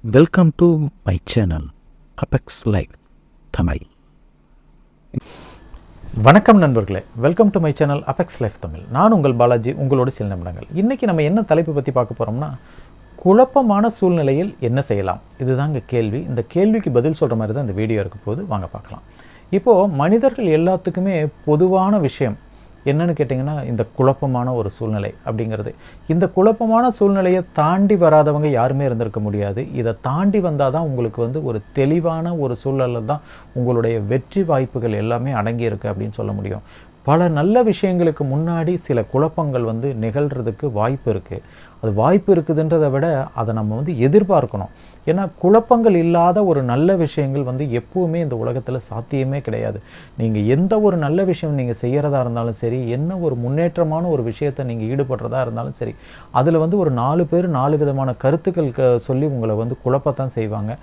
Welcome to my channel Apex Life Tamil. வணக்கம் நண்பர்களே, welcome to my channel apex life Tamil. நான் உங்கள் பாலாஜி, உங்களோட சில நிமிடங்கள். இன்றைக்கி நம்ம என்ன தலைப்பு பற்றி பார்க்க போகிறோம்னா, குழப்பமான சூழ்நிலையில் என்ன செய்யலாம், இதுதாங்க கேள்வி. இந்த கேள்விக்கு பதில் சொல்கிற மாதிரி தான் இந்த வீடியோ இருக்க போது, வாங்க பார்க்கலாம். இப்போது மனிதர்கள் எல்லாத்துக்குமே பொதுவான விஷயம் என்னன்னு கேட்டிங்கன்னா, இந்த குழப்பமான ஒரு சூழ்நிலை அப்படிங்கிறது. இந்த குழப்பமான சூழ்நிலையை தாண்டி வராதவங்க யாருமே இருந்திருக்க முடியாது. இதை தாண்டி வந்தால் தான் உங்களுக்கு ஒரு தெளிவான ஒரு சூழலில் தான் உங்களுடைய வெற்றி வாய்ப்புகள் எல்லாமே அடங்கியிருக்கு அப்படின்னு சொல்ல முடியும். பல நல்ல விஷயங்களுக்கு முன்னாடி சில குழப்பங்கள் நிகழ்கிறதுக்கு வாய்ப்பு இருக்குது. அது வாய்ப்பு இருக்குதுன்றதை விட அதை நம்ம எதிர்பார்க்கணும். ஏன்னா குழப்பங்கள் இல்லாத ஒரு நல்ல விஷயங்கள் எப்பவுமே இந்த உலகத்தில் சாத்தியமே கிடையாது. நீங்கள் எந்த ஒரு நல்ல விஷயம் நீங்கள் செய்கிறதா இருந்தாலும் சரி, என்ன ஒரு முன்னேற்றமான ஒரு விஷயத்தை நீங்கள் ஈடுபடுறதா இருந்தாலும் சரி, அதில் ஒரு 4 பேர் 4 விதமான கருத்துக்கள் சொல்லி உங்களை குழப்பத்தான் செய்வாங்க.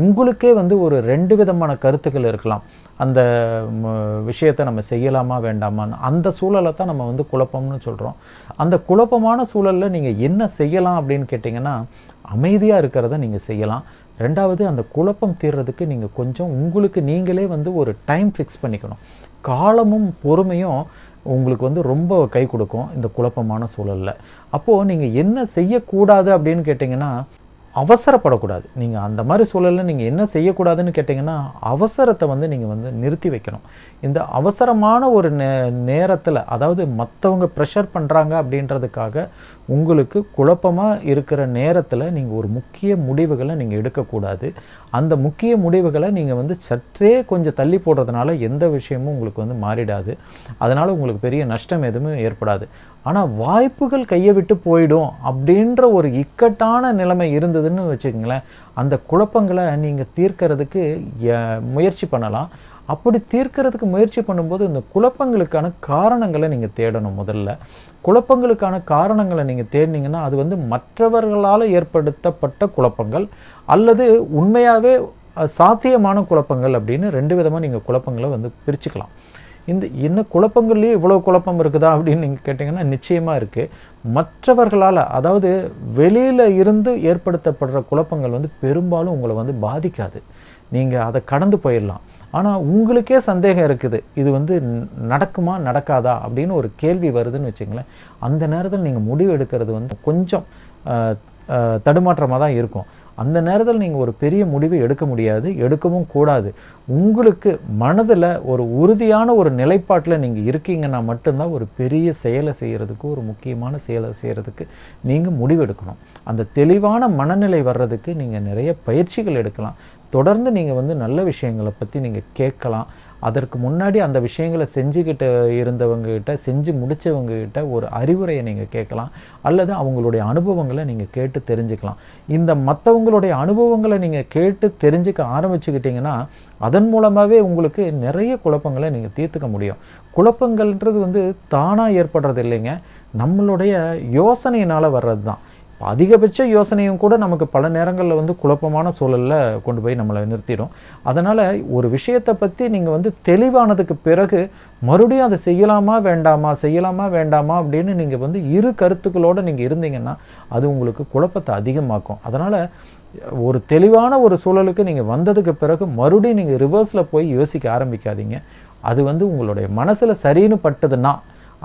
உங்களுக்கே ஒரு 2 விதமான கருத்துக்கள் இருக்கலாம். அந்த விஷயத்தை நம்ம செய்யலாமா வேண்டாமான்னு, அந்த சூழலை தான் நம்ம குழப்பம்னு சொல்கிறோம். அந்த குழப்பமான சூழலில் நீங்கள் என்ன செய்யலாம் அப்படின்னு கேட்டிங்கன்னா, அமைதியாக இருக்கிறத நீங்கள் செய்யலாம். ரெண்டாவது, அந்த குழப்பம் தீர்றதுக்கு நீங்கள் கொஞ்சம் உங்களுக்கு நீங்களே ஒரு டைம் ஃபிக்ஸ் பண்ணிக்கணும். காலமும் பொறுமையும் உங்களுக்கு ரொம்ப கை கொடுக்கும் இந்த குழப்பமான சூழலில். அப்போது நீங்கள் என்ன செய்யக்கூடாது அப்படின்னு கேட்டிங்கன்னா, அவசரப்படக்கூடாது. நீங்கள் அந்த மாதிரி சூழலில் நீங்கள் என்ன செய்யக்கூடாதுன்னு கேட்டிங்கன்னா, அவசரத்தை நீங்கள் நிறுத்தி வைக்கணும். இந்த அவசரமான ஒரு நேரத்தில், அதாவது மற்றவங்க ப்ரெஷர் பண்ணுறாங்க அப்படின்றதுக்காக உங்களுக்கு குழப்பமாக இருக்கிற நேரத்தில் நீங்கள் ஒரு முக்கிய முடிவுகளை நீங்கள் எடுக்கக்கூடாது. அந்த முக்கிய முடிவுகளை நீங்கள் சற்றே கொஞ்சம் தள்ளி போடுறதுனால எந்த விஷயமும் உங்களுக்கு மாறிடாது. அதனால் உங்களுக்கு பெரிய நஷ்டம் எதுவும் ஏற்படாது. ஆனால் வாய்ப்புகள் கையை விட்டு போயிடும் அப்படின்ற ஒரு இக்கட்டான நிலைமை இருந்ததுன்னு வச்சுக்கோங்களேன், அந்த குழப்பங்களை நீங்கள் தீர்க்கிறதுக்கு முயற்சி பண்ணலாம். அப்படி தீர்க்கிறதுக்கு முயற்சி பண்ணும்போது இந்த குழப்பங்களுக்கான காரணங்களை நீங்கள் தேடணும். முதல்ல குழப்பங்களுக்கான காரணங்களை நீங்கள் தேடினீங்கன்னா, அது மற்றவர்களால் ஏற்படுத்தப்பட்ட குழப்பங்கள் அல்லது உண்மையாகவே சாத்தியமான குழப்பங்கள் அப்படின்னு 2 விதமாக நீங்கள் குழப்பங்களை பிரிச்சுக்கலாம். என்ன குழப்பங்கள்லேயே இவ்வளோ குழப்பம் இருக்குதா அப்படின்னு நீங்கள் கேட்டிங்கன்னா, நிச்சயமாக இருக்குது. மற்றவர்களால், அதாவது வெளியில் இருந்து ஏற்படுத்தப்படுற குழப்பங்கள் பெரும்பாலும் உங்களை பாதிக்காது. நீங்கள் அதை கடந்து போயிடலாம். ஆனால் உங்களுக்கே சந்தேகம் இருக்குது, இது நடக்குமா நடக்காதா அப்படின்னு ஒரு கேள்வி வருதுன்னு வச்சுங்களேன். அந்த நேரத்தில் நீங்கள் முடிவு எடுக்கிறது கொஞ்சம் தடுமாற்றமாக தான் இருக்கும். அந்த நேரத்தில் நீங்கள் ஒரு பெரிய முடிவு எடுக்க முடியாது, எடுக்கவும் கூடாது. உங்களுக்கு மனதில் ஒரு உறுதியான ஒரு நிலைப்பாட்டில் நீங்கள் இருக்கீங்கன்னா மட்டும்தான் ஒரு பெரிய செயலை செய்கிறதுக்கு, ஒரு முக்கியமான செயலை செய்கிறதுக்கு நீங்கள் முடிவெடுக்கணும். அந்த தெளிவான மனநிலை வர்றதுக்கு நீங்கள் நிறைய பயிற்சிகள் எடுக்கலாம். தொடர்ந்து நீங்கள் நல்ல விஷயங்களை பற்றி நீங்கள் கேட்கலாம். அதற்கு முன்னாடி அந்த விஷயங்களை செஞ்சுக்கிட்டு இருந்தவங்ககிட்ட, செஞ்சு முடித்தவங்ககிட்ட ஒரு அறிவுரையை நீங்கள் கேட்கலாம். அல்லது அவங்களுடைய அனுபவங்களை நீங்கள் கேட்டு தெரிஞ்சுக்கலாம். இந்த மற்றவங்களுடைய அனுபவங்களை நீங்கள் கேட்டு தெரிஞ்சுக்க ஆரம்பிச்சுக்கிட்டிங்கன்னா, அதன் மூலமாகவே உங்களுக்கு நிறைய குழப்பங்களை நீங்கள் தீர்த்துக்க முடியும். குழப்பங்கள்ன்றது தானாக ஏற்படுறது இல்லைங்க, நம்மளுடைய யோசனையினால் வர்றது தான். அதிகபட்ச யோசனையும் கூட நமக்கு பல நேரங்களில் குழப்பமான சூழலில் கொண்டு போய் நம்மளை நிறுத்திடும். அதனால் ஒரு விஷயத்தை பற்றி நீங்கள் தெளிவானதுக்கு பிறகு மறுபடியும் அதை செய்யலாமா வேண்டாமா அப்படின்னு நீங்கள் இரு கருத்துக்களோடு நீங்கள் இருந்தீங்கன்னா, அது உங்களுக்கு குழப்பத்தை அதிகமாக்கும். அதனால் ஒரு தெளிவான ஒரு சூழலுக்கு நீங்கள் வந்ததுக்கு பிறகு மறுபடியும் நீங்கள் ரிவர்ஸில் போய் யோசிக்க ஆரம்பிக்காதீங்க. அது உங்களுடைய மனசில் சரின்னு பட்டதுன்னா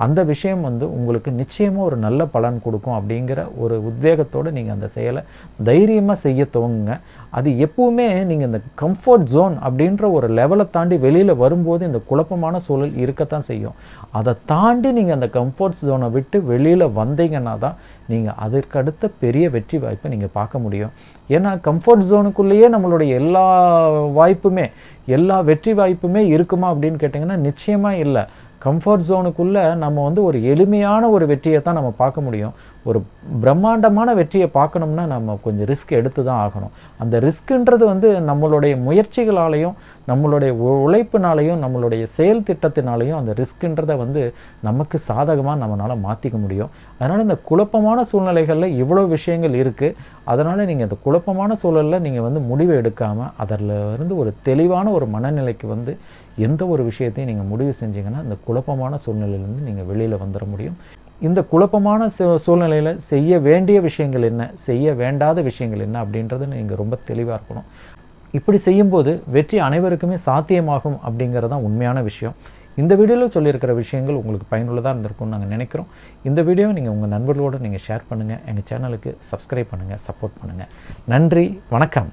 அந்த விஷயம் உங்களுக்கு நிச்சயமாக ஒரு நல்ல பலன் கொடுக்கும் அப்படிங்கிற ஒரு உத்வேகத்தோடு நீங்கள் அந்த செயலை தைரியமாக செய்ய துவங்குங்க. அது எப்பவுமே நீங்கள் இந்த கம்ஃபர்ட் ஜோன் அப்படின்ற ஒரு லெவலை தாண்டி வெளியில் வரும்போது இந்த குழப்பமான சூழல் இருக்கத்தான் செய்யும். அதை தாண்டி நீங்கள் அந்த கம்ஃபர்ட் ஜோனை விட்டு வெளியில் வந்தீங்கன்னா தான் நீங்கள் அதற்கடுத்த பெரிய வெற்றி வாய்ப்பை நீங்கள் பார்க்க முடியும். ஏன்னா கம்ஃபர்ட் ஜோனுக்குள்ளேயே நம்மளுடைய எல்லா வாய்ப்புமே, எல்லா வெற்றி வாய்ப்புமே இருக்குமா அப்படின்னு கேட்டிங்கன்னா, நிச்சயமாக இல்லை. கம்ஃபர்ட் ஜோனுக்குள்ளே நம்ம ஒரு எளிமையான ஒரு வெற்றியை தான் நம்ம பார்க்க முடியும். ஒரு பிரம்மாண்டமான வெற்றியை பார்க்கணும்னா நம்ம கொஞ்சம் ரிஸ்க் எடுத்து தான் ஆகணும். அந்த ரிஸ்க்குன்றது நம்மளுடைய முயற்சிகளாலையும், நம்மளுடைய உழைப்பினாலையும், நம்மளுடைய செயல் திட்டத்தினாலையும் அந்த ரிஸ்க்குன்றதை நமக்கு சாதகமாக நம்மளால் மாற்றிக்க முடியும். அதனால் இந்த குழப்பமான சூழ்நிலைகளில் இவ்வளோ விஷயங்கள் இருக்குது. அதனால் நீங்கள் அந்த குழப்பமான சூழலில் நீங்கள் முடிவு எடுக்காமல் அதில் இருந்து ஒரு தெளிவான ஒரு மனநிலைக்கு எந்த ஒரு விஷயத்தையும் நீங்கள் முடிவு செஞ்சீங்கன்னா, இந்த குழப்பமான சூழ்நிலையிலேருந்து நீங்கள் வெளியில் வந்துட முடியும். இந்த குழப்பமான சூழ்நிலையில் செய்ய வேண்டிய விஷயங்கள் என்ன, செய்ய வேண்டாத விஷயங்கள் என்ன அப்படின்றது நீங்கள் ரொம்ப தெளிவாக இருக்கணும். இப்படி செய்யும்போது வெற்றி அனைவருக்குமே சாத்தியமாகும் அப்படிங்கிறது தான் உண்மையான விஷயம். இந்த வீடியோவில் சொல்லியிருக்கிற விஷயங்கள் உங்களுக்கு பயனுள்ளதாக இருந்திருக்கும்னு நாங்கள் நினைக்கிறோம். இந்த வீடியோவை நீங்கள் உங்கள் நண்பர்களோடு நீங்கள் ஷேர் பண்ணுங்கள். எங்கள் சேனலுக்கு சப்ஸ்கிரைப் பண்ணுங்கள், சப்போர்ட் பண்ணுங்கள். நன்றி, வணக்கம்.